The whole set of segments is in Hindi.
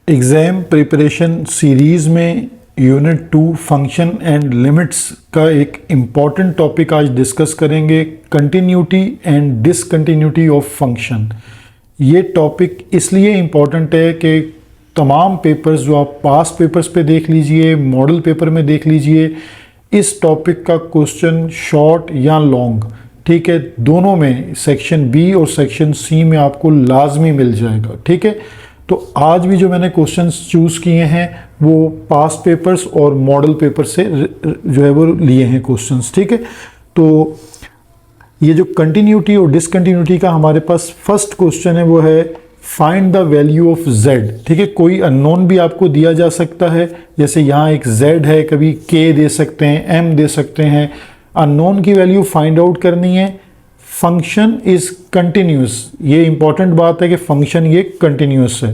एग्ज़ाम प्रिपरेशन सीरीज़ में यूनिट 2 फंक्शन एंड लिमिट्स का एक इम्पॉर्टेंट टॉपिक आज डिस्कस करेंगे, continuity and discontinuity of function. ये टॉपिक इसलिए इम्पॉर्टेंट है कि तमाम पेपर्स जो आप पास पेपर्स पे देख लीजिए, मॉडल पेपर में देख लीजिए, इस टॉपिक का क्वेश्चन शॉर्ट या लॉन्ग, ठीक है, दोनों में सेक्शन बी और सेक्शन सी में आपको लाजमी मिल जाएगा। ठीक है, तो आज भी जो मैंने क्वेश्चंस चूज़ किए हैं वो पास पेपर्स और मॉडल पेपर से जो है वो लिए हैं क्वेश्चंस। ठीक है, तो ये जो कंटिन्यूटी और डिसकंटिन्यूटी का हमारे पास फर्स्ट क्वेश्चन है वो है find the value of z। ठीक है, कोई अननोन भी आपको दिया जा सकता है, जैसे यहाँ एक z है, कभी k दे सकते हैं, m दे सकते हैं। अननोन की वैल्यू फाइंड आउट करनी है। फंक्शन इज़ कंटिन्यूस, ये इंपॉर्टेंट बात है कि फंक्शन ये कंटिन्यूस है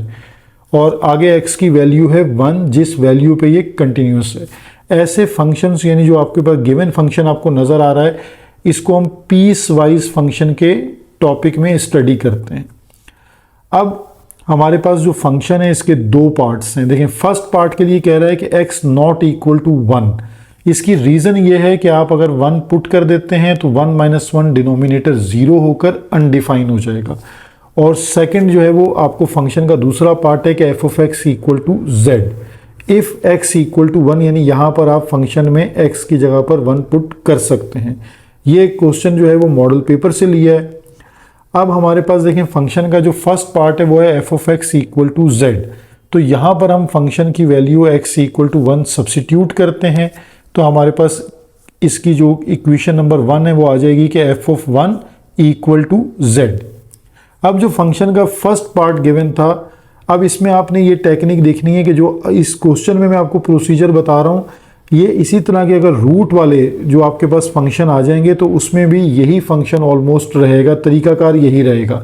और आगे x की वैल्यू है 1, जिस वैल्यू पे ये कंटिन्यूस है। ऐसे फंक्शंस यानी जो आपके पास गिवन फंक्शन आपको नज़र आ रहा है, इसको हम पीस वाइज फंक्शन के टॉपिक में स्टडी करते हैं। अब हमारे पास जो फंक्शन है इसके दो पार्ट्स हैं। देखिए, फर्स्ट पार्ट के लिए कह रहा है कि x नॉट इक्वल टू 1। इसकी रीज़न ये है कि आप अगर 1 पुट कर देते हैं तो 1 माइनस 1 डिनोमिनेटर 0 होकर अनडिफाइन हो जाएगा। और सेकंड जो है वो आपको फंक्शन का दूसरा पार्ट है कि f of x equal to z. If x equal to 1 यानी यहाँ पर आप फंक्शन में x की जगह पर 1 पुट कर सकते हैं। ये क्वेश्चन जो है वो मॉडल पेपर से लिया है। अब हमारे पास देखें फंक्शन का जो फर्स्ट पार्ट है वो है f of x equal to z. तो यहाँ पर हम फंक्शन की value x equal to 1 substitute करते हैं, तो हमारे पास इसकी जो इक्वेशन नंबर 1 है वो आ जाएगी कि f of 1 equal to z. अब जो फंक्शन का फर्स्ट पार्ट गिवन था, अब इसमें आपने ये टेक्निक देखनी है कि जो इस क्वेश्चन में मैं आपको प्रोसीजर बता रहा हूँ, ये इसी तरह के अगर रूट वाले जो आपके पास फंक्शन आ जाएंगे तो उसमें भी यही फंक्शन ऑलमोस्ट रहेगा, तरीकाकार यही रहेगा।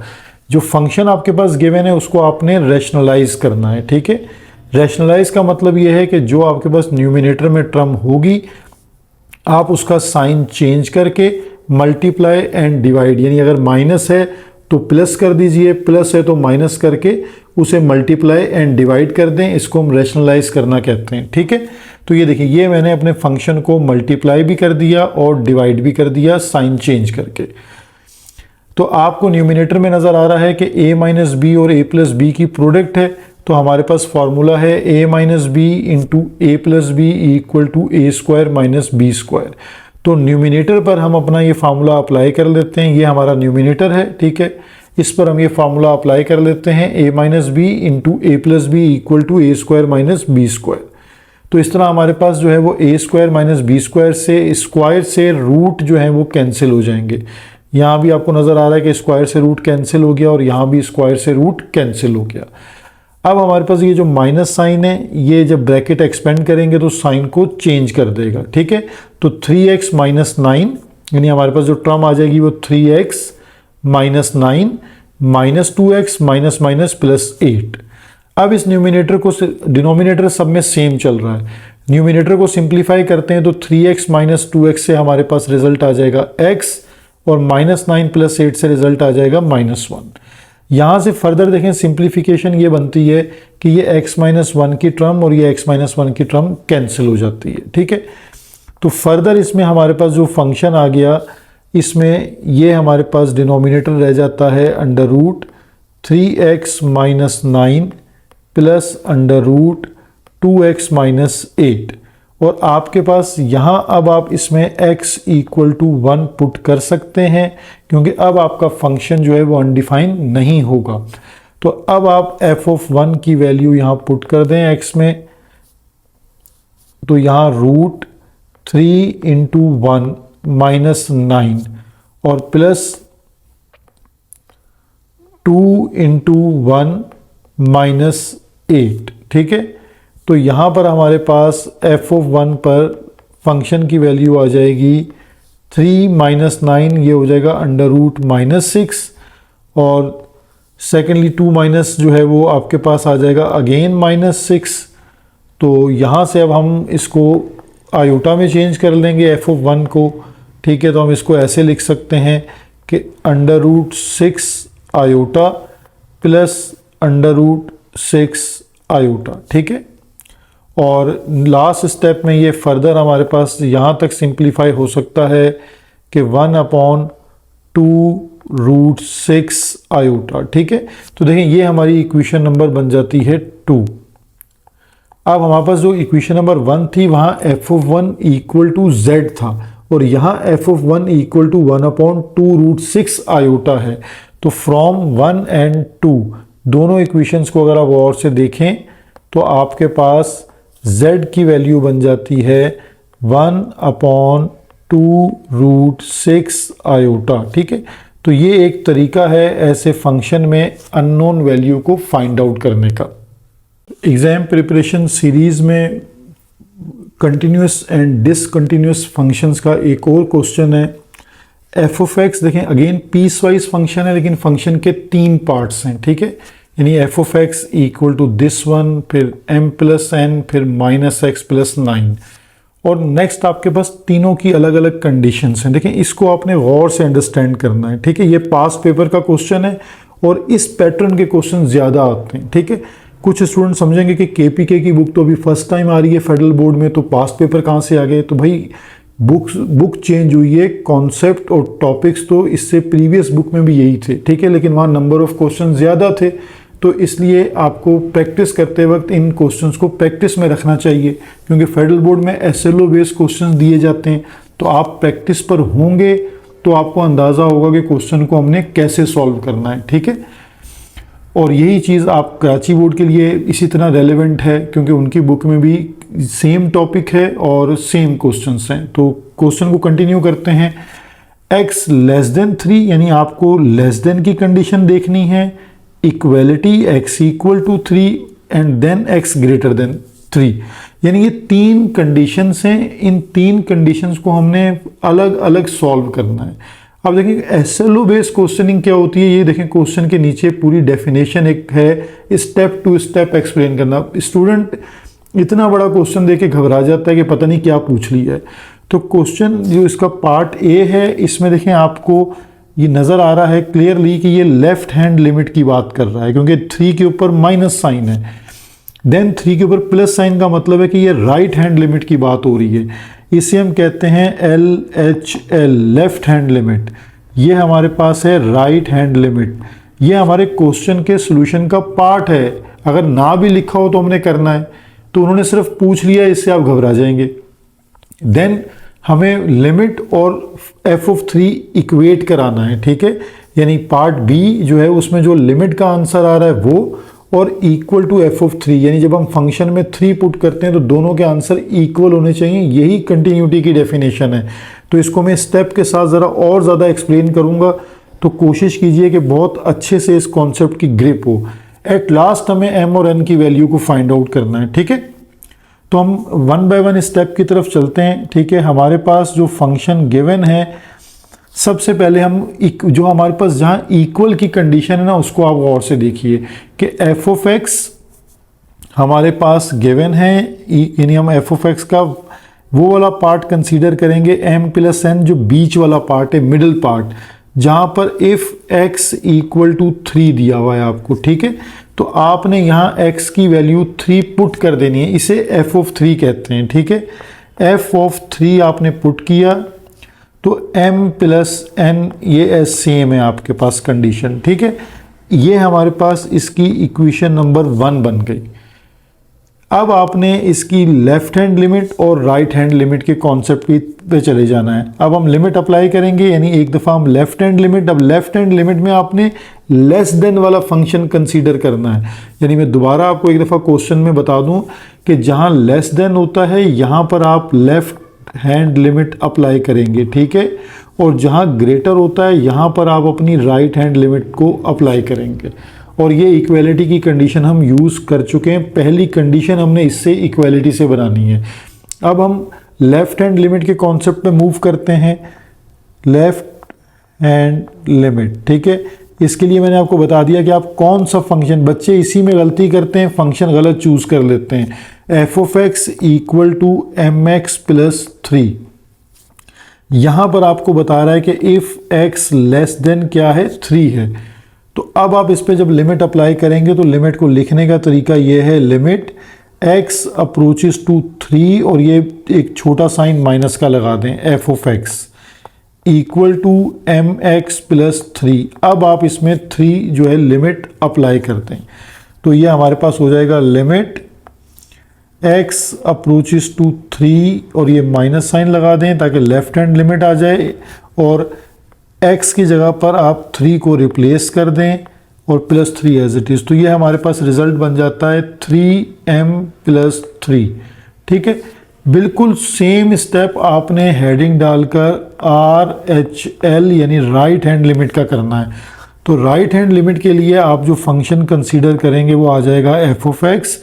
जो फंक्शन आपके पास गिवन है उसको आपने रैशनलाइज करना है। ठीक है, रैशनलाइज का मतलब ये है कि जो आपके पास न्यूमिनेटर में टर्म होगी आप उसका साइन चेंज करके मल्टीप्लाई एंड डिवाइड, यानी अगर माइनस है तो प्लस कर दीजिए, प्लस है तो माइनस करके उसे मल्टीप्लाई एंड डिवाइड कर दें। इसको हम रैशनलाइज करना कहते हैं। ठीक है, तो ये देखिए, ये मैंने अपने फंक्शन को मल्टीप्लाई भी कर दिया और डिवाइड भी कर दिया साइन चेंज करके। तो आपको न्यूमिनेटर में नज़र आ रहा है कि a माइनस बी और a प्लस बी की प्रोडक्ट है, तो हमारे पास फॉर्मूला है a minus b into a plus b equal to a square minus b square. तो न्यूमिनेटर पर हम अपना ये फार्मूला अप्लाई कर लेते हैं। ये हमारा न्यूमिनेटर है, ठीक है, इस पर हम ये फार्मूला अप्लाई कर लेते हैं a minus b into a plus b equal to a square minus b square. तो इस तरह हमारे पास जो है वो a square minus b square से रूट जो है वो कैंसिल हो जाएंगे। यहाँ भी आपको नज़र आ रहा है कि स्क्वायर से रूट कैंसिल हो गया और यहाँ भी स्क्वायर से रूट कैंसिल हो गया। अब हमारे पास ये जो माइनस साइन है, ये जब ब्रैकेट एक्सपेंड करेंगे तो साइन को चेंज कर देगा। ठीक है, तो 3x माइनस 9 यानी हमारे पास जो टर्म आ जाएगी वो 3x minus 9 minus 2x minus minus plus 8। अब इस न्यूमिनेटर को, डिनोमिनेटर सब में सेम चल रहा है, न्यूमिनेटर को सिंप्लीफाई करते हैं तो 3x माइनस 2x से हमारे पास रिजल्ट आ जाएगा x और माइनस 9 प्लस 8 से रिजल्ट आ जाएगा माइनस 1। यहाँ से फर्दर देखें, सिंप्लीफिकेशन ये बनती है कि ये x माइनस 1 की टर्म और ये x माइनस 1 की टर्म कैंसिल हो जाती है। ठीक है, तो फर्दर इसमें हमारे पास जो फंक्शन आ गया, इसमें ये हमारे पास डिनोमिनेटर रह जाता है under root 3x minus 9 plus under root 2x minus 8। और आपके पास यहाँ अब आप इसमें x इक्वल टू 1 पुट कर सकते हैं, क्योंकि अब आपका फंक्शन जो है वो अनडिफाइन नहीं होगा। तो अब आप f ऑफ 1 की वैल्यू यहाँ पुट कर दें x में, तो यहाँ रूट 3 इंटू 1 माइनस 9 और प्लस 2 इंटू 1 माइनस 8। ठीक है, तो यहाँ पर हमारे पास f ऑफ 1 पर फंक्शन की वैल्यू आ जाएगी 3 माइनस 9, ये हो जाएगा अंडर रूट माइनस 6 और सेकेंडली 2 माइनस जो है वो आपके पास आ जाएगा अगेन माइनस 6। तो यहाँ से अब हम इसको आयोटा में चेंज कर लेंगे f ऑफ 1 को। ठीक है, तो हम इसको ऐसे लिख सकते हैं कि under root 6 iota plus under root 6 iota, ठीक है। और लास्ट स्टेप में ये फर्दर हमारे पास यहाँ तक सिंप्लीफाई हो सकता है कि 1/2√6 आयोटा, ठीक है। तो देखें ये हमारी इक्वेशन नंबर बन जाती है 2। अब हमारे पास जो इक्वेशन नंबर 1 थी वहाँ f(1) इक्वल टू z था और यहाँ f(1) इक्वल टू 1/2√6 आयोटा है। तो फ्रॉम 1 एंड 2 दोनों इक्वेशंस को अगर आप गौर से देखें तो आपके पास z की वैल्यू बन जाती है 1/2√6 आयोटा, ठीक है। तो ये एक तरीका है ऐसे फंक्शन में अननोन वैल्यू को फाइंड आउट करने का। एग्जाम प्रिपरेशन सीरीज में कंटिन्यूस एंड डिसकंटिन्यूस फंक्शंस का एक और क्वेश्चन है एफ ऑफ एक्स। देखें अगेन पीस वाइज फंक्शन है लेकिन फंक्शन के 3 पार्ट्स हैं, ठीक है। यानी f of x equal to this one, फिर m प्लस n, फिर -x प्लस 9 और नेक्स्ट आपके पास तीनों की अलग अलग कंडीशंस हैं। देखें इसको आपने गौर से अंडरस्टैंड करना है, ठीक है। ये पास पेपर का क्वेश्चन है और इस पैटर्न के क्वेश्चन ज़्यादा आते हैं, ठीक है। कुछ स्टूडेंट समझेंगे कि केपीके की बुक तो अभी फर्स्ट टाइम आ रही है फेडरल बोर्ड में, तो पास पेपर कहाँ से आ गए। तो भाई बुक चेंज हुई है, कॉन्सेप्ट और टॉपिक्स तो इससे प्रीवियस बुक में भी यही थे, ठीक है। लेकिन वहाँ नंबर ऑफ क्वेश्चन ज़्यादा थे तो इसलिए आपको प्रैक्टिस करते वक्त इन क्वेश्चंस को प्रैक्टिस में रखना चाहिए, क्योंकि फेडरल बोर्ड में एसएलओ बेस्ड क्वेश्चंस दिए जाते हैं। तो आप प्रैक्टिस पर होंगे तो आपको अंदाज़ा होगा कि क्वेश्चन को हमने कैसे सॉल्व करना है, ठीक है। और यही चीज़ आप कराची बोर्ड के लिए इसी तरह रेलेवेंट है, क्योंकि उनकी बुक में भी सेम टॉपिक है और सेम क्वेश्चंस हैं। तो क्वेश्चन को कंटिन्यू करते हैं। x लेस देन 3 यानी आपको लेस देन की कंडीशन देखनी है, equality x equal to 3 and then x greater than 3, यानी ये 3 कंडीशंस हैं। इन 3 कंडीशंस को हमने अलग अलग सॉल्व करना है। अब देखिए एसएलओ बेस्ड क्वेश्चनिंग क्या होती है, ये देखें क्वेश्चन के नीचे पूरी डेफिनेशन एक है, स्टेप टू स्टेप एक्सप्लेन करना। स्टूडेंट इतना बड़ा क्वेश्चन देके घबरा जाता है कि पता नहीं क्या पूछ लिया है। तो क्वेश्चन जो इसका पार्ट ए है, इसमें देखें आपको ये नज़र आ रहा है क्लियरली कि ये लेफ्ट हैंड लिमिट की बात कर रहा है, क्योंकि 3 के ऊपर माइनस साइन है, देन 3 के ऊपर प्लस साइन का मतलब है कि ये राइट हैंड लिमिट की बात हो रही है। इसे हम कहते हैं LHL लेफ्ट हैंड लिमिट। ये हमारे पास है राइट हैंड लिमिट। ये हमारे क्वेश्चन के सॉल्यूशन का पार्ट है। अगर ना भी लिखा हो तो हमने करना है, तो उन्होंने सिर्फ पूछ लिया, इससे आप घबरा जाएंगे। देन हमें लिमिट और f ऑफ 3 इक्वेट कराना है, ठीक है। यानी पार्ट बी जो है उसमें जो लिमिट का आंसर आ रहा है वो, और इक्वल टू f ऑफ 3, यानी जब हम फंक्शन में 3 पुट करते हैं तो दोनों के आंसर इक्वल होने चाहिए। यही कंटिन्यूटी की डेफिनेशन है। तो इसको मैं स्टेप के साथ ज़रा और ज़्यादा एक्सप्लेन करूँगा, तो कोशिश कीजिए कि बहुत अच्छे से इस कॉन्सेप्ट की ग्रिप हो। एट लास्ट हमें m और n की वैल्यू को फाइंड आउट करना है, ठीक है। तो हम 1 बाय 1 स्टेप की तरफ चलते हैं, ठीक है। हमारे पास जो फंक्शन गिवन है, सबसे पहले हम जो हमारे पास जहाँ इक्वल की कंडीशन है ना, उसको आप गौर से देखिए कि f ऑफ x हमारे पास गिवन है, यानी हम f ऑफ x का वो वाला पार्ट कंसीडर करेंगे m प्लस n, जो बीच वाला पार्ट है, मिडिल पार्ट, जहाँ पर if x इक्वल टू 3 दिया हुआ है आपको, ठीक है। तो आपने यहाँ x की वैल्यू 3 पुट कर देनी है, इसे f ऑफ 3 कहते हैं, ठीक है। f ऑफ 3 आपने पुट किया तो m प्लस n ये सेम है आपके पास कंडीशन, ठीक है। ये हमारे पास इसकी इक्वेशन नंबर 1 बन गई। अब आपने इसकी लेफ्ट हैंड लिमिट और राइट हैंड लिमिट के कॉन्सेप्ट पे चले जाना है। अब हम लिमिट अप्लाई करेंगे, यानी एक दफ़ा हम लेफ्ट हैंड लिमिट, अब लेफ्ट हैंड लिमिट में आपने लेस देन वाला फंक्शन कंसीडर करना है। यानी मैं दोबारा आपको एक दफ़ा क्वेश्चन में बता दूं कि जहां लेस देन होता है यहां पर आप लेफ्ट हैंड लिमिट अप्लाई करेंगे, ठीक है। और जहां ग्रेटर होता है यहां पर आप अपनी राइट हैंड लिमिट को अप्लाई करेंगे। और ये इक्वलिटी की कंडीशन हम यूज़ कर चुके हैं। पहली कंडीशन हमने इससे इक्वलिटी से बनानी है। अब हम लेफ्ट हैंड लिमिट के कॉन्सेप्ट पे मूव करते हैं। लेफ्ट हैंड लिमिट, ठीक है। इसके लिए मैंने आपको बता दिया कि आप कौन सा फंक्शन, बच्चे इसी में गलती करते हैं, फंक्शन गलत चूज़ कर लेते हैं। f of x equal to mx plus 3, यहाँ पर आपको बता रहा है कि इफ़ x लेस देन क्या है 3 है, तो अब आप इस पे जब लिमिट अप्लाई करेंगे तो लिमिट को लिखने का तरीका ये है, लिमिट x अप्रोचेस टू 3 और ये एक छोटा साइन माइनस का लगा दें, f of x equal to mx plus 3। अब आप इसमें 3 जो है लिमिट अप्लाई करते हैं तो ये हमारे पास हो जाएगा लिमिट x अप्रोचेस टू 3 और ये माइनस साइन लगा दें ताकि लेफ्ट हैंड लिमिट आ जाए और x की जगह पर आप 3 को रिप्लेस कर दें और प्लस 3 एज इट इज़। तो ये हमारे पास रिजल्ट बन जाता है 3m प्लस 3। ठीक है, बिल्कुल सेम स्टेप आपने हेडिंग डालकर RHL यानी राइट हैंड लिमिट का करना है। तो राइट हैंड लिमिट के लिए आप जो फंक्शन कंसीडर करेंगे वो आ जाएगा f ऑफ x,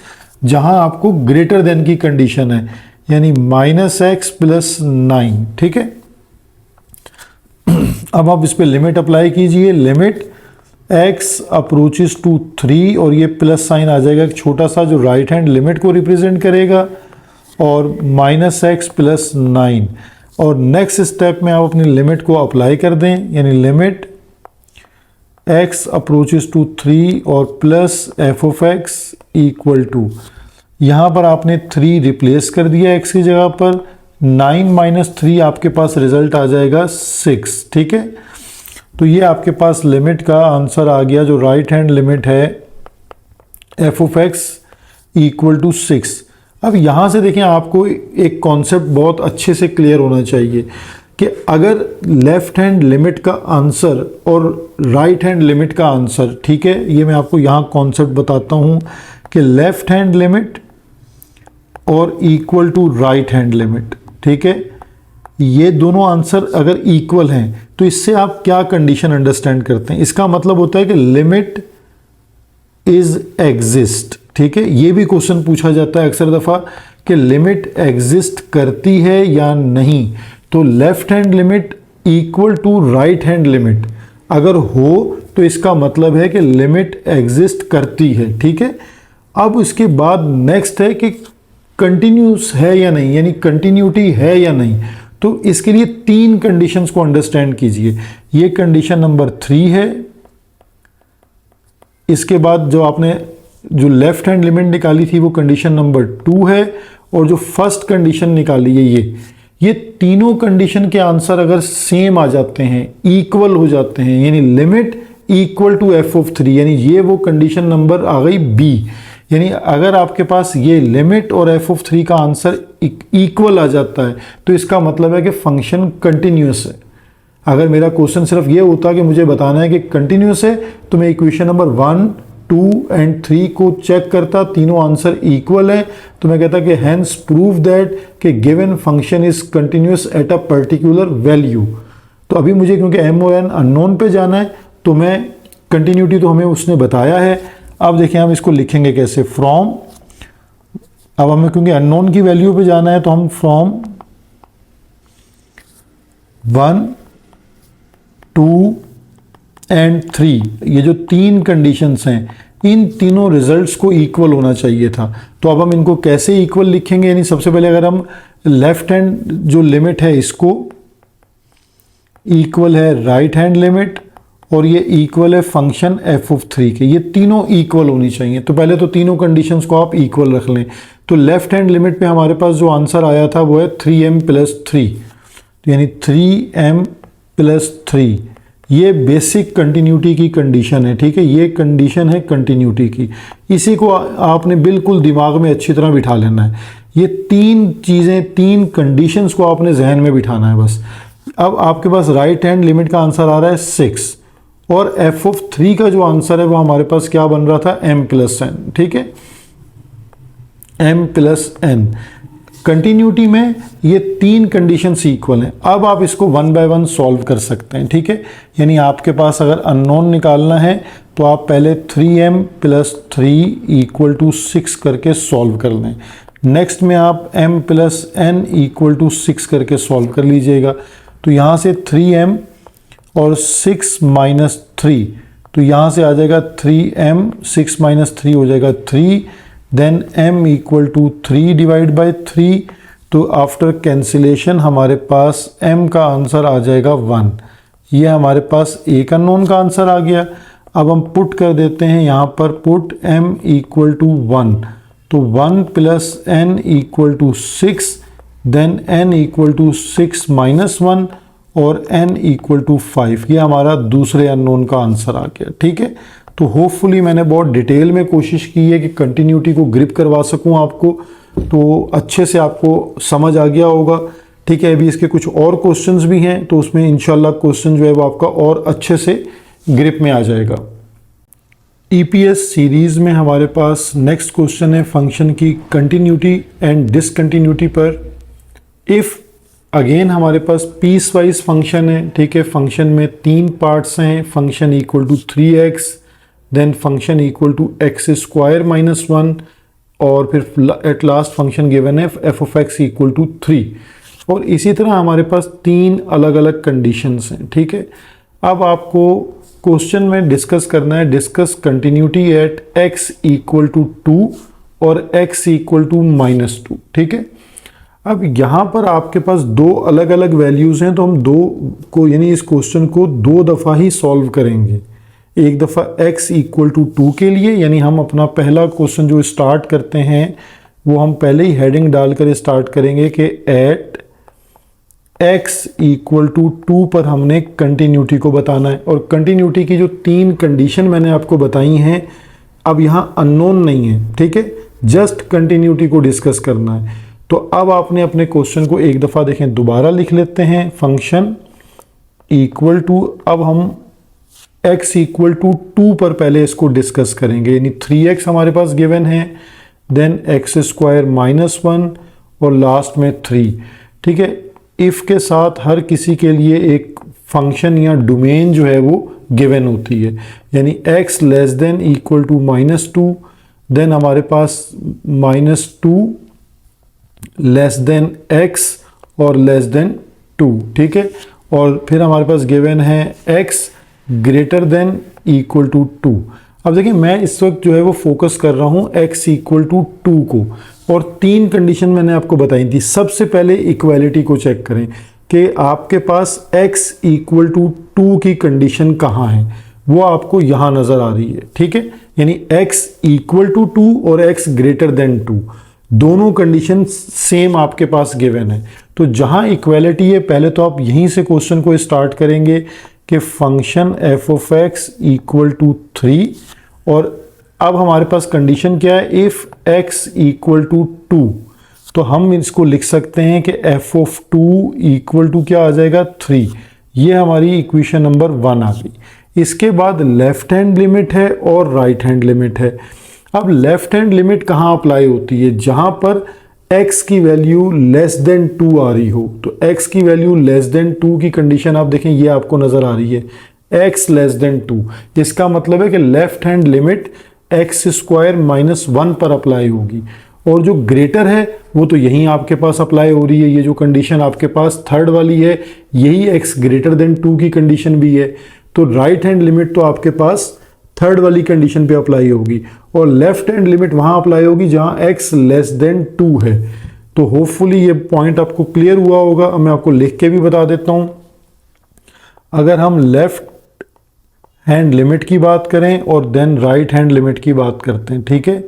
जहां आपको ग्रेटर देन की कंडीशन है यानी -x प्लस 9। ठीक है, अब आप इस पे लिमिट अप्लाई कीजिए, लिमिट x अप्रोचेस टू 3 और ये प्लस साइन आ जाएगा एक छोटा सा जो राइट हैंड लिमिट को रिप्रेजेंट करेगा और -x प्लस 9। और नेक्स्ट स्टेप में आप अपनी लिमिट को अप्लाई कर दें यानी लिमिट x अप्रोचेस टू 3 और plus f of x equal to, यहाँ पर आपने 3 रिप्लेस कर दिया x की जगह पर, 9 माइनस 3 आपके पास रिजल्ट आ जाएगा 6। ठीक है, तो ये आपके पास लिमिट का आंसर आ गया जो राइट हैंड लिमिट है f of x equal to 6। अब यहाँ से देखें, आपको एक कॉन्सेप्ट बहुत अच्छे से क्लियर होना चाहिए कि अगर लेफ्ट हैंड लिमिट का आंसर और राइट हैंड लिमिट का आंसर, ठीक है, ये मैं आपको यहाँ कॉन्सेप्ट बताता हूँ कि लेफ्ट हैंड लिमिट और equal to right hand limit, ठीक है, ये दोनों आंसर अगर इक्वल हैं तो इससे आप क्या कंडीशन अंडरस्टैंड करते हैं? इसका मतलब होता है कि लिमिट इज एग्जिस्ट। ठीक है, ये भी क्वेश्चन पूछा जाता है अक्सर दफ़ा कि लिमिट एग्जिस्ट करती है या नहीं। तो left hand limit equal to right hand limit अगर हो तो इसका मतलब है कि लिमिट एग्जिस्ट करती है। ठीक है, अब इसके बाद नेक्स्ट है कि कंटिन्यूस है या नहीं, यानी कंटिन्यूटी है या नहीं। तो इसके लिए 3 कंडीशंस को अंडरस्टैंड कीजिए। ये कंडीशन नंबर 3 है, इसके बाद जो आपने जो लेफ्ट हैंड लिमिट निकाली थी वो कंडीशन नंबर 2 है, और जो फर्स्ट कंडीशन निकाली है ये तीनों कंडीशन के आंसर अगर सेम आ जाते हैं, इक्वल हो जाते हैं, यानी limit equal to f of 3, यानी ये वो कंडीशन नंबर आ गई B। यानी अगर आपके पास ये लिमिट और f ऑफ 3 का आंसर इक्वल आ जाता है तो इसका मतलब है कि फंक्शन कंटिन्यूस है। अगर मेरा क्वेश्चन सिर्फ ये होता कि मुझे बताना है कि कंटिन्यूस है तो मैं इक्वेशन नंबर 1, 2 एंड 3 को चेक करता, तीनों आंसर इक्वल है, तो मैं कहता कि हेंस प्रूव दैट कि given function is continuous at a particular value. तो अभी मुझे क्योंकि m और n अननोन पे जाना है तो मैं कंटिन्यूटी तो हमें उसने बताया है। अब देखिए हम इसको लिखेंगे कैसे, फ्रॉम, अब हमें क्योंकि अननोन की वैल्यू पे जाना है तो हम फ्रॉम 1, 2 एंड 3, ये जो 3 कंडीशंस हैं इन तीनों रिजल्ट्स को इक्वल होना चाहिए था। तो अब हम इनको कैसे इक्वल लिखेंगे, यानी सबसे पहले अगर हम लेफ्ट हैंड जो लिमिट है इसको इक्वल है राइट हैंड लिमिट और ये इक्वल है फंक्शन f ऑफ 3 के, ये तीनों इक्वल होनी चाहिए। तो पहले तो तीनों कंडीशंस को आप इक्वल रख लें। तो लेफ्ट हैंड लिमिट पे हमारे पास जो आंसर आया था वो है 3m प्लस 3, तो यानी 3m प्लस 3, ये बेसिक कंटिन्यूटी की कंडीशन है। ठीक है, ये कंडीशन है कंटिन्यूटी की, इसी को आपने बिल्कुल दिमाग में अच्छी तरह बिठा लेना है। ये 3 चीज़ें, 3 कंडीशंस को आपने जहन में बिठाना है बस। अब आपके पास राइट हैंड लिमिट का आंसर आ रहा है 6 और f ऑफ 3 का जो आंसर है वो हमारे पास क्या बन रहा था, m प्लस n। ठीक है, m प्लस n। कंटिन्यूटी में ये 3 कंडीशंस इक्वल हैं। अब आप इसको 1 बाय 1 सॉल्व कर सकते हैं। ठीक है, यानी आपके पास अगर अननोन निकालना है तो आप पहले 3m प्लस 3 इक्वल टू 6 करके सॉल्व कर लें। नेक्स्ट में आप m plus n equal to 6 करके सॉल्व कर लीजिएगा। तो यहाँ से 3m और 6 माइनस 3, तो यहाँ से आ जाएगा 3m, 6 माइनस 3 हो जाएगा 3, then m equal to 3 divide by 3। तो आफ्टर कैंसिलेशन हमारे पास m का आंसर आ जाएगा 1। ये हमारे पास एक अननोन का आंसर आ गया। अब हम पुट कर देते हैं यहाँ पर, पुट m इक्वल टू 1, तो 1 plus n equal to 6, then n equal to 6 minus 1 और n इक्वल टू 5। ये हमारा दूसरे अननोन का आंसर आ गया। ठीक है, तो होपफुली मैंने बहुत डिटेल में कोशिश की है कि कंटिन्यूटी को ग्रिप करवा सकूं आपको, तो अच्छे से आपको समझ आ गया होगा। ठीक है, अभी इसके कुछ और क्वेश्चंस भी हैं, तो उसमें इंशाल्लाह क्वेश्चन जो है वो आपका और अच्छे से ग्रिप में आ जाएगा। ईपीएस सीरीज में हमारे पास नेक्स्ट क्वेश्चन है फंक्शन की कंटिन्यूटी एंड डिसकंटिन्यूटी पर। इफ़ अगेन हमारे पास पीस वाइज फंक्शन है। ठीक है, फंक्शन में 3 पार्ट्स हैं, function equal to 3x, then function equal to x square minus 1 और फिर एट लास्ट फंक्शन गिवन है f of x equal to 3। और इसी तरह हमारे पास 3 अलग अलग कंडीशंस हैं। ठीक है, अब आपको क्वेश्चन में डिस्कस करना है, discuss continuity at x equal to 2 और x इक्वल टू -2। ठीक है, अब यहाँ पर आपके पास 2 अलग अलग वैल्यूज़ हैं, तो हम 2 को यानी इस क्वेश्चन को 2 दफ़ा ही सॉल्व करेंगे। एक दफ़ा x इक्वल टू 2 के लिए, यानी हम अपना पहला क्वेश्चन जो स्टार्ट करते हैं वो हम पहले ही हेडिंग डालकर स्टार्ट करेंगे कि एट x इक्वल टू 2 पर हमने कंटिन्यूटी को बताना है। और कंटिन्यूटी की जो 3 कंडीशन मैंने आपको बताई हैं, अब यहाँ अननोन नहीं है। ठीक है, जस्ट कंटिन्यूटी को डिस्कस करना है। तो अब आपने अपने क्वेश्चन को एक दफ़ा देखें, दोबारा लिख लेते हैं, फंक्शन इक्वल टू, अब हम x इक्वल टू 2 पर पहले इसको डिस्कस करेंगे, यानी 3x हमारे पास गिवन है, देन x स्क्वायर माइनस 1 और लास्ट में 3। ठीक है, इफ़ के साथ हर किसी के लिए एक फंक्शन या डोमेन जो है वो गिवन होती है, यानी x less than equal to -2, then हमारे पास -2 लेस देन x और लेस देन 2। ठीक है, और फिर हमारे पास गिवन है x greater than equal to 2। अब देखिए, मैं इस वक्त जो है वो फोकस कर रहा हूँ x इक्वल टू 2 को, और 3 कंडीशन मैंने आपको बताई थी। सबसे पहले इक्वालिटी को चेक करें कि आपके पास x इक्वल टू 2 की कंडीशन कहाँ है, वो आपको यहाँ नज़र आ रही है। ठीक है, यानी x इक्वल टू 2 और x ग्रेटर देन 2 दोनों कंडीशन सेम आपके पास गिवन है। तो जहां इक्वालिटी है, पहले तो आप यहीं से क्वेश्चन को स्टार्ट करेंगे कि function f of x equal to 3, और अब हमारे पास कंडीशन क्या है, इफ़ x इक्वल टू 2, तो हम इसको लिख सकते हैं कि f ऑफ 2 इक्वल टू क्या आ जाएगा, 3। ये हमारी इक्वेशन नंबर 1 आ गई। इसके बाद लेफ्ट हैंड लिमिट है और राइट हैंड लिमिट है। अब लेफ्ट हैंड लिमिट कहाँ अप्लाई होती है, जहां पर x की वैल्यू लेस देन 2 आ रही हो। तो x की वैल्यू लेस देन 2 की कंडीशन आप देखें, ये आपको नजर आ रही है, x लेस देन 2। इसका मतलब है कि left hand limit x square minus 1 पर अप्लाई होगी, और जो ग्रेटर है वो तो यहीं आपके पास अप्लाई हो रही है। ये जो कंडीशन आपके पास थर्ड वाली है, यही x ग्रेटर देन 2 की कंडीशन भी है। तो राइट हैंड लिमिट तो आपके पास थर्ड वाली कंडीशन पे अप्लाई होगी, और लेफ्ट हैंड लिमिट वहां अप्लाई होगी जहां x लेस देन 2 है। तो होपफुली ये पॉइंट आपको क्लियर हुआ होगा। अब मैं आपको लिख के भी बता देता हूं। अगर हम लेफ्ट हैंड लिमिट की बात करें और देन राइट हैंड लिमिट की बात करते हैं, ठीक है,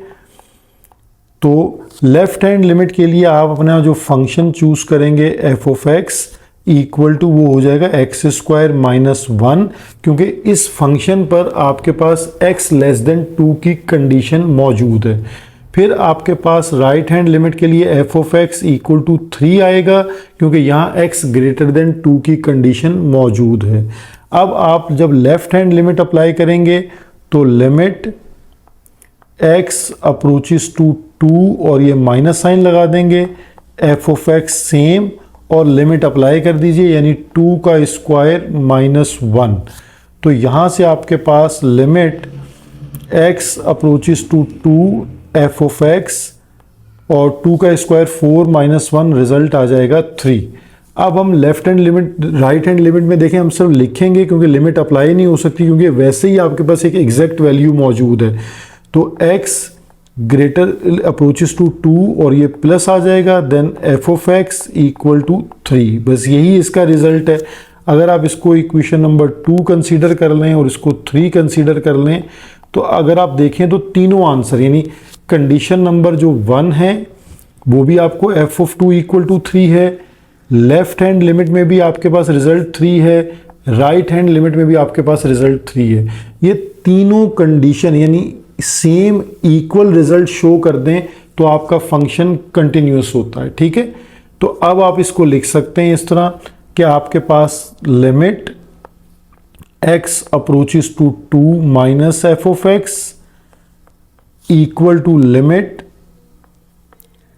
तो लेफ्ट हैंड लिमिट के लिए आप अपना जो फंक्शन चूज करेंगे f of x equal to, वो हो जाएगा x स्क्वायर माइनस 1, क्योंकि इस फंक्शन पर आपके पास x लेस देन 2 की कंडीशन मौजूद है। फिर आपके पास राइट हैंड लिमिट के लिए f of x equal to 3 आएगा, क्योंकि यहाँ x ग्रेटर देन 2 की कंडीशन मौजूद है। अब आप जब लेफ्ट हैंड लिमिट अप्लाई करेंगे तो लिमिट x अप्रोचेस टू 2 और ये माइनस साइन लगा देंगे, f ऑफ x सेम और लिमिट अप्लाई कर दीजिए, यानी 2 का स्क्वायर माइनस 1। तो यहाँ से आपके पास limit x approaches to 2 f of x और 2 का स्क्वायर 4 माइनस 1, रिजल्ट आ जाएगा 3। अब हम left hand limit right hand limit में देखें, हम सिर्फ लिखेंगे क्योंकि लिमिट अप्लाई नहीं हो सकती, क्योंकि वैसे ही आपके पास एक एग्जैक्ट वैल्यू मौजूद है। तो x ग्रेटर अप्रोचेस टू 2 और ये प्लस आ जाएगा, then f of x equal to 3। बस यही इसका रिजल्ट है। अगर आप इसको इक्वेशन नंबर 2 कंसीडर कर लें और इसको 3 कंसीडर कर लें, तो अगर आप देखें तो तीनों आंसर यानी कंडीशन नंबर जो 1 है वो भी आपको एफ ऑफ 2 इक्वल टू 3 है, लेफ्ट हैंड लिमिट में भी आपके पास रिजल्ट 3 है, राइट हैंड लिमिट में भी आपके पास रिजल्ट 3 है। ये तीनों कंडीशन यानी सेम इक्वल रिजल्ट शो कर दें तो आपका फंक्शन कंटिन्यूस होता है। ठीक है, तो अब आप इसको लिख सकते हैं इस तरह कि आपके पास limit x approaches to 2 minus F of x equal to limit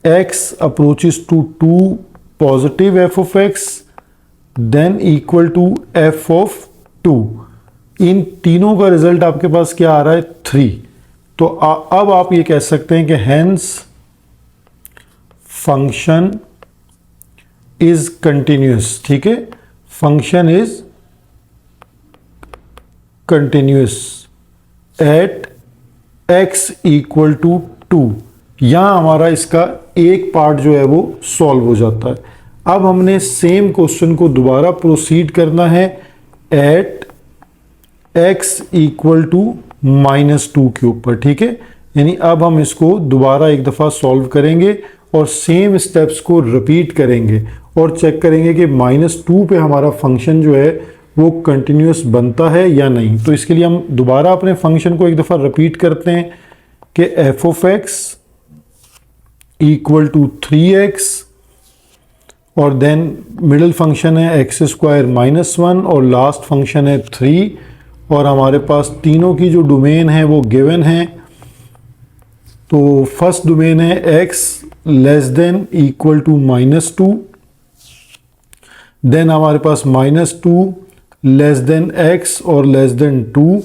x approaches to 2 positive F of x then equal to F of 2। इन तीनों का रिजल्ट आपके पास क्या आ रहा है 3। तो अब आप ये कह सकते हैं कि हेंस फंक्शन इज कंटिन्यूस। ठीक है, function is continuous at x equal to 2। यहां हमारा इसका एक पार्ट जो है वो सॉल्व हो जाता है। अब हमने सेम क्वेश्चन को दोबारा प्रोसीड करना है एट x इक्वल टू -2 के ऊपर। ठीक है, यानी अब हम इसको दोबारा एक दफ़ा सॉल्व करेंगे और सेम स्टेप्स को रिपीट करेंगे और चेक करेंगे कि -2 पे हमारा फंक्शन जो है वो कंटिन्यूस बनता है या नहीं। तो इसके लिए हम दोबारा अपने फंक्शन को एक दफ़ा रिपीट करते हैं कि f of x equal to 3x और देन मिडिल फंक्शन है x स्क्वायर -1 और लास्ट फंक्शन है 3 और हमारे पास तीनों की जो डोमेन है वो गिवन है। तो फर्स्ट डोमेन है x less than equal to -2, then हमारे पास -2 लेस देन x और लेस देन 2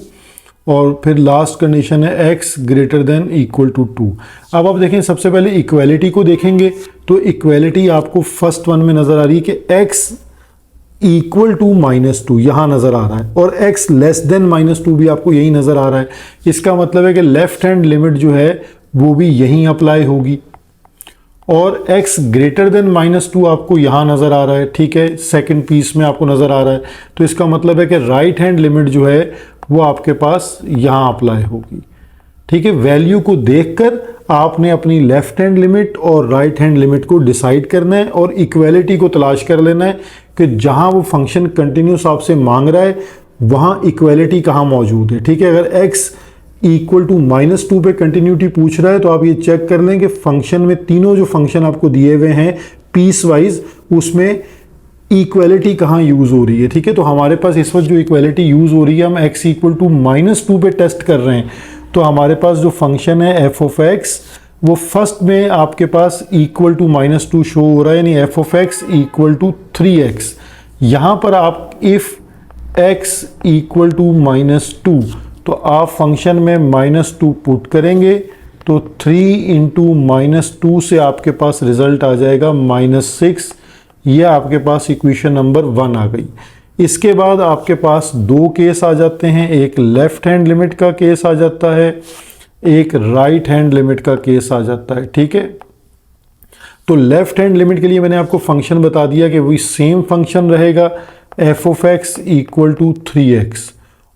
और फिर लास्ट कंडीशन है x greater than equal to 2। अब आप देखें, सबसे पहले इक्वालिटी को देखेंगे तो इक्वालिटी आपको फर्स्ट वन में नज़र आ रही है कि x इक्वल टू -2 यहाँ नज़र आ रहा है और x लेस देन -2 भी आपको यही नज़र आ रहा है। इसका मतलब है कि लेफ्ट हैंड लिमिट जो है वो भी यहीं अप्लाई होगी और x ग्रेटर देन -2 आपको यहाँ नज़र आ रहा है। ठीक है, सेकंड पीस में आपको नज़र आ रहा है, तो इसका मतलब है कि राइट हैंड लिमिट जो है वो आपके पास यहाँ अप्लाई होगी। ठीक है, वैल्यू को देखकर आपने अपनी लेफ्ट हैंड लिमिट और राइट हैंड लिमिट को डिसाइड करना है और इक्वालिटी को तलाश कर लेना है कि जहाँ वो फंक्शन कंटिन्यूस आपसे मांग रहा है वहाँ इक्वालिटी कहाँ मौजूद है। ठीक है, अगर x इक्वल टू -2 पे कंटिन्यूटी पूछ रहा है तो आप ये चेक कर लें कि फंक्शन में तीनों जो फंक्शन आपको दिए हुए हैं पीस वाइज उसमें इक्वालिटी कहाँ यूज़ हो रही है। ठीक है, तो हमारे पास इस वक्त जो इक्वालिटी यूज़ हो रही है हम x इक्वल टू -2 पे टेस्ट कर रहे हैं। तो हमारे पास जो फंक्शन है एफ ऑफ एक्स वो फर्स्ट में आपके पास इक्वल टू -2 शो हो रहा है, यानी f of x equal to 3x। यहाँ पर आप इफ़ x इक्वल टू -2 तो आप फंक्शन में -2 पुट करेंगे तो 3 इंटू -2 से आपके पास रिजल्ट आ जाएगा -6। ये आपके पास इक्वेशन नंबर 1 आ गई। इसके बाद आपके पास दो केस आ जाते हैं, एक लेफ्ट हैंड लिमिट का केस आ जाता है, एक राइट हैंड लिमिट का केस आ जाता है। ठीक है, तो लेफ्ट हैंड लिमिट के लिए मैंने आपको फंक्शन बता दिया कि वही सेम फंक्शन रहेगा f of x equal to 3x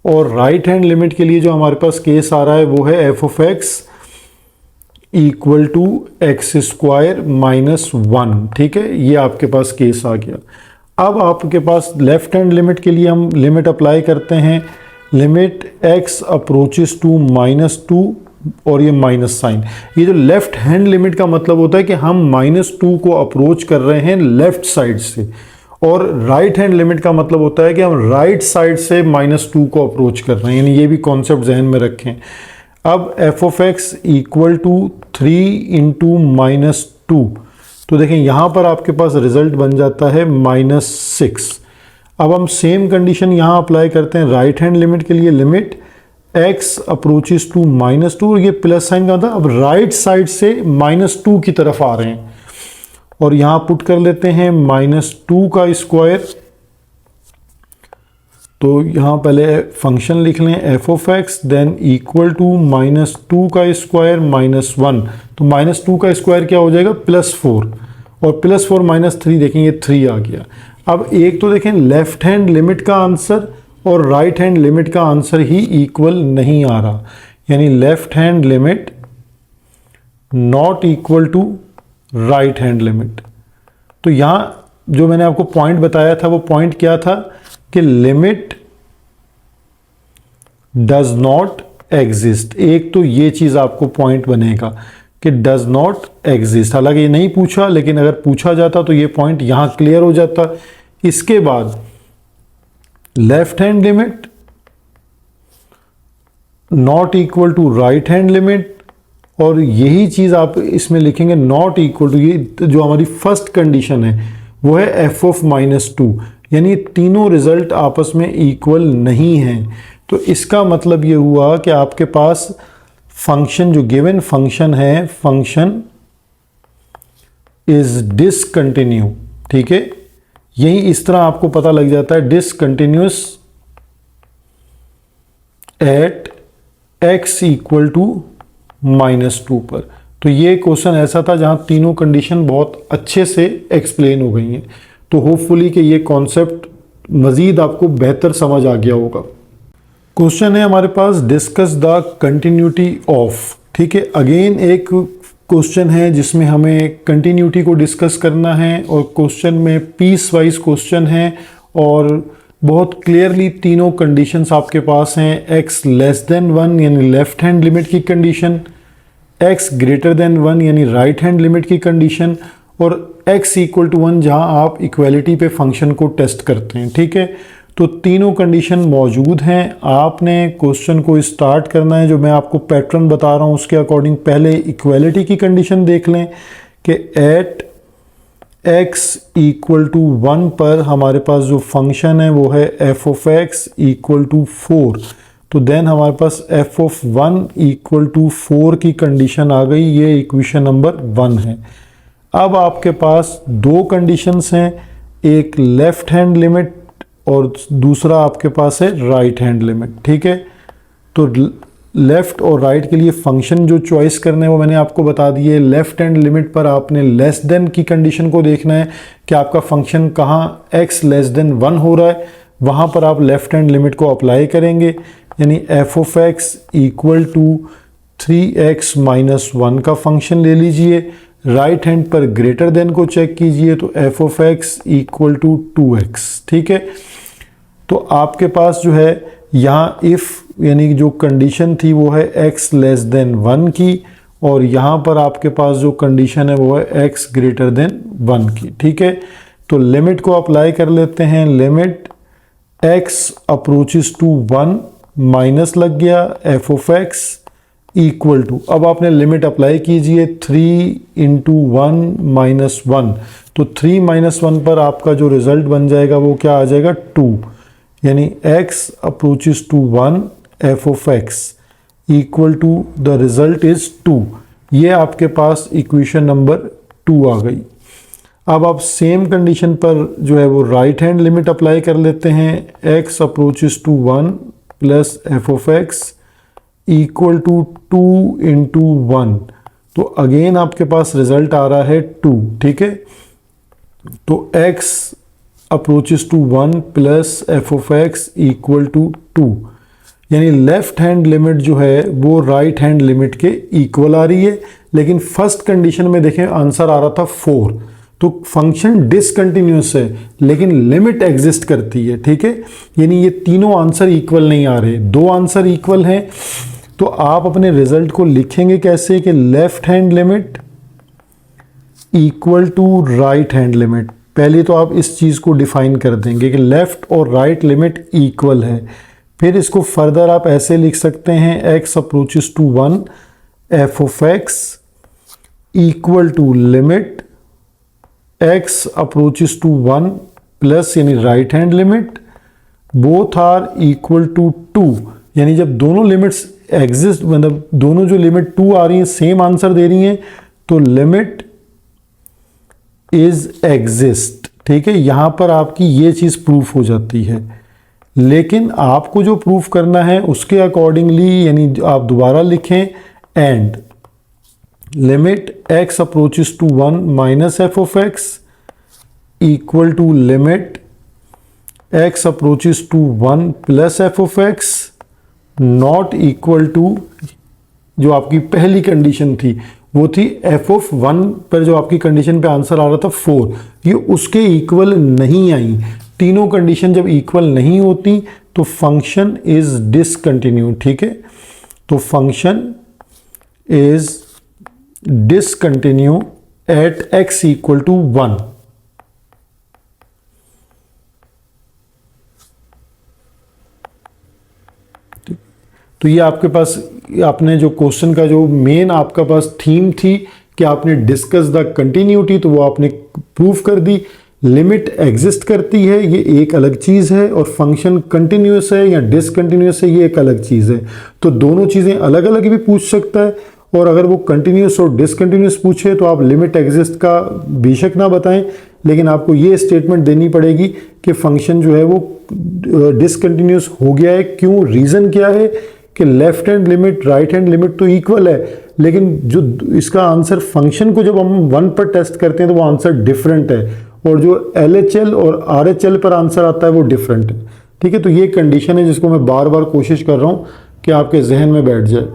और राइट हैंड लिमिट के लिए जो हमारे पास केस आ रहा है वो है f of x equal to x square -1। ठीक है, ये आपके पास केस आ गया। अब आपके पास लेफ्ट हैंड लिमिट के लिए हम लिमिट अप्लाई करते हैं, लिमिट x अप्रोचेस टू -2 और ये माइनस साइन। ये जो लेफ्ट हैंड लिमिट का मतलब होता है कि हम -2 को अप्रोच कर रहे हैं लेफ्ट साइड से और राइट हैंड लिमिट का मतलब होता है कि हम राइट साइड से -2 को अप्रोच कर रहे हैं, यानी ये भी कॉन्सेप्ट जहन में रखें। अब f of x equal to 3 into -2 तो देखें यहाँ पर आपके पास रिजल्ट बन जाता है -6। अब हम सेम कंडीशन यहाँ अप्लाई करते हैं राइट हैंड लिमिट के लिए, लिमिट x अप्रोचेस टू -2 और ये प्लस साइन का था, अब राइट साइड से -2 की तरफ आ रहे हैं और यहाँ पुट कर लेते हैं -2 का स्क्वायर। तो यहाँ पहले फंक्शन लिख लें f of x then equal to -2 का स्क्वायर -1। तो -2 का स्क्वायर क्या हो जाएगा +4 और +4 -3 देखेंगे 3 आ गया। अब एक तो देखें लेफ्ट हैंड लिमिट का आंसर और राइट हैंड लिमिट का आंसर ही इक्वल नहीं आ रहा, यानी left hand limit not equal to right hand limit. तो यहाँ जो मैंने आपको पॉइंट बताया था वो पॉइंट क्या था कि लिमिट डज नॉट एग्जिस्ट। एक तो ये चीज आपको पॉइंट बनेगा कि डज नॉट एग्जिस्ट। हालांकि ये नहीं पूछा, लेकिन अगर पूछा जाता तो ये पॉइंट यहां क्लियर हो जाता। इसके बाद left hand limit not equal to right hand limit, और यही चीज आप इसमें लिखेंगे नॉट इक्वल टू, ये जो हमारी फर्स्ट कंडीशन है वो है एफ ऑफ -2, यानी तीनों रिजल्ट आपस में इक्वल नहीं हैं। तो इसका मतलब ये हुआ कि आपके पास फंक्शन, जो गिवन फंक्शन है, फंक्शन इज डिसकंटिन्यू। ठीक है, यही इस तरह आपको पता लग जाता है discontinuous at x equal to -2 पर। तो ये क्वेश्चन ऐसा था जहां तीनों कंडीशन बहुत अच्छे से एक्सप्लेन हो गई हैं। तो होपफुली कि ये कॉन्सेप्ट मजीद आपको बेहतर समझ आ गया होगा। क्वेश्चन है हमारे पास डिस्कस द कंटिन्यूटी ऑफ। ठीक है, अगेन एक क्वेश्चन है जिसमें हमें कंटिन्यूटी को डिस्कस करना है, और क्वेश्चन में पीस वाइज क्वेश्चन है और बहुत क्लियरली तीनों कंडीशंस आपके पास हैं। x लेस देन 1 यानी लेफ्ट हैंड लिमिट की कंडीशन, x ग्रेटर देन 1 यानी राइट हैंड लिमिट की कंडीशन, और x इक्वल टू 1 जहां आप इक्वालिटी पे फंक्शन को टेस्ट करते हैं। ठीक है, तो तीनों कंडीशन मौजूद हैं। आपने क्वेश्चन को स्टार्ट करना है, जो मैं आपको पैटर्न बता रहा हूं उसके अकॉर्डिंग पहले इक्वालिटी की कंडीशन देख लें कि एट x इक्वल टू 1 पर हमारे पास जो फंक्शन है वो है f of x equal to 4। तो देन हमारे पास f ऑफ 1 इक्वल टू 4 की कंडीशन आ गई। ये इक्वेशन नंबर 1 है। अब आपके पास दो कंडीशंस हैं, एक लेफ्ट हैंड लिमिट और दूसरा आपके पास है राइट हैंड लिमिट। ठीक है, तो लेफ्ट और राइट के लिए फंक्शन जो चॉइस करने हैं वो मैंने आपको बता दिए। लेफ्ट हैंड लिमिट पर आपने लेस देन की कंडीशन को देखना है कि आपका फंक्शन कहाँ x लेस देन 1 हो रहा है, वहाँ पर आप लेफ्ट हैंड लिमिट को अप्लाई करेंगे, यानी f of x equal to 3x minus 1 का फंक्शन ले लीजिए। राइट हैंड पर ग्रेटर देन को चेक कीजिए, तो f of x equal to 2x। ठीक है, तो आपके पास जो है यहाँ इफ़ यानी जो कंडीशन थी वो है x लेस देन 1 की, और यहाँ पर आपके पास जो कंडीशन है वो है x ग्रेटर देन 1 की। ठीक है, तो लिमिट को अप्लाई कर लेते हैं। Limit x approaches to 1 minus लग गया f of x equal to, अब आपने लिमिट अप्लाई कीजिए 3 इंटू 1 माइनस 1, तो 3 माइनस 1 पर आपका जो रिजल्ट बन जाएगा वो क्या आ जाएगा 2, यानी x approaches to 1 f of x equal to the result is 2। ये आपके पास इक्वेशन नंबर 2 आ गई। अब आप सेम कंडीशन पर जो है वो राइट हैंड लिमिट अप्लाई कर लेते हैं। x approaches to 1 plus f of x equal to 2 into 1, तो अगेन आपके पास रिजल्ट आ रहा है 2। ठीक है, तो x approaches to 1 plus f of x equal to 2, यानी लेफ्ट हैंड लिमिट जो है वो राइट हैंड लिमिट के इक्वल आ रही है। लेकिन फर्स्ट कंडीशन में देखें आंसर आ रहा था 4, तो फंक्शन डिसकंटिन्यूअस है लेकिन लिमिट एग्जिस्ट करती है। ठीक है, यानी ये तीनों आंसर इक्वल नहीं आ रहे, दो आंसर इक्वल हैं। तो आप अपने रिजल्ट को लिखेंगे कैसे कि left hand limit equal to right hand limit. पहले तो आप इस चीज़ को डिफाइन कर देंगे कि लेफ्ट और राइट लिमिट इक्वल है। फिर इसको फर्दर आप ऐसे लिख सकते हैं x approaches to 1 f of x equal to limit x approaches to 1 plus यानी right hand limit both are equal to 2, यानी जब दोनों लिमिट्स एग्जिस्ट, मतलब दोनों जो लिमिट 2 आ रही हैं सेम आंसर दे रही हैं, तो लिमिट इज एग्जिस्ट। ठीक है, यहां पर आपकी ये चीज प्रूफ हो जाती है। लेकिन आपको जो प्रूफ करना है उसके अकॉर्डिंगली, यानी आप दोबारा लिखें and limit x approaches to 1 minus f of x equal to limit x approaches to 1 plus f of x not equal to, जो आपकी पहली कंडीशन थी वो थी एफ ऑफ 1 पर, जो आपकी कंडीशन पे आंसर आ रहा था 4, ये उसके इक्वल नहीं आई। तीनों कंडीशन जब इक्वल नहीं होती तो फंक्शन इज डिसकंटिन्यू। ठीक है, तो function is discontinue at x equal to 1। तो ये आपके पास, आपने जो क्वेश्चन का जो मेन आपका पास थीम थी कि आपने डिस्कस द कंटिन्यूटी, तो वो आपने प्रूव कर दी। लिमिट एग्जिस्ट करती है, ये एक अलग चीज़ है, और फंक्शन कंटिन्यूस है या डिसकंटिन्यूस है, ये एक अलग चीज़ है। तो दोनों चीज़ें अलग अलग भी पूछ सकता है, और अगर वो कंटिन्यूस और डिसकंटिन्यूस पूछे तो आप लिमिट एग्जिस्ट का बेशक ना बताएं, लेकिन आपको ये स्टेटमेंट देनी पड़ेगी कि फंक्शन जो है वो डिसकंटिन्यूस हो गया है। क्यों, रीज़न क्या है कि left hand limit right hand limit तो इक्वल है, लेकिन जो इसका आंसर फंक्शन को जब हम 1 पर टेस्ट करते हैं तो वो आंसर डिफरेंट है, और जो LHL और RHL पर आंसर आता है वो डिफरेंट है। ठीक है, तो ये कंडीशन है जिसको मैं बार बार कोशिश कर रहा हूँ कि आपके जहन में बैठ जाए।